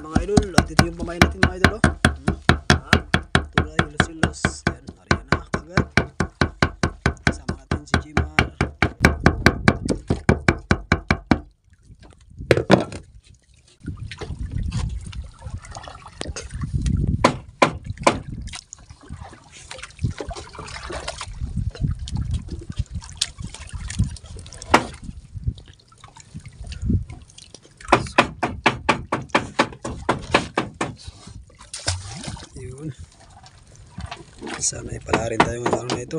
mga idol. At ito yung pamain natin mga idol. Tulay, silos. Yan, ariyan na kagad. Kasama natin si Jimar. Yun. Sana ipala rin tayo ng ano na ito.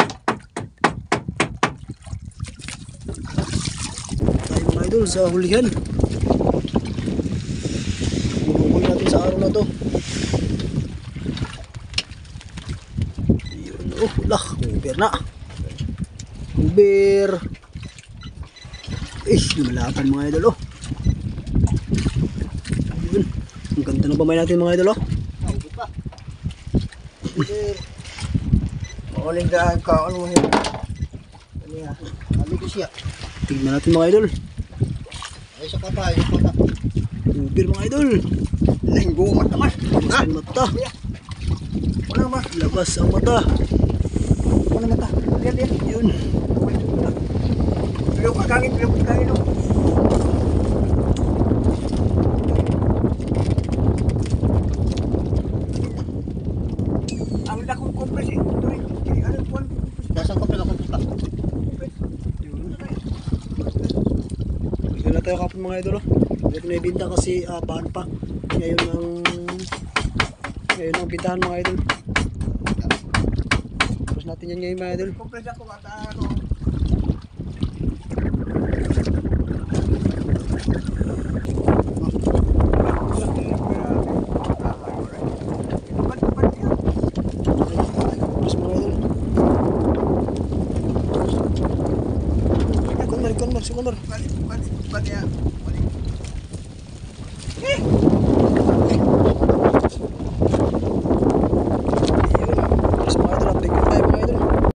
Tayo mga idol sa hulihan. Bubukol natin sa araw na to. Yun. Oh, lah. Uber na. Uber. Lumalapan mga idol. Oh. Yun. Ang ganda na pamay natin mga idol. Oh. Mauling dahil ka, ano mo yun? Ano yan? Sabi ko siya. Tignan natin mga idol. Ay, sa kapay, yung pata. Uber mga idol. Linggo, matamas. Labas ang mata. Wala mas. Labas ang mata. Wala mata. Lihat, lihat. Yun. Pilok kagangin, pilok kagangin. Ang lakong kompres eh. Ito rin. Ano po? Dasang kompres ako pusta. Yun. Bigyan na tayo kapon mga idol. Hindi ko na ibinta kasi bahan pa. Ngayon ang bintahan mga idol. Tapos natin yan ngayon mga idol. Kompres ako at ano. Tapos mga idol. Kunmar. Balik.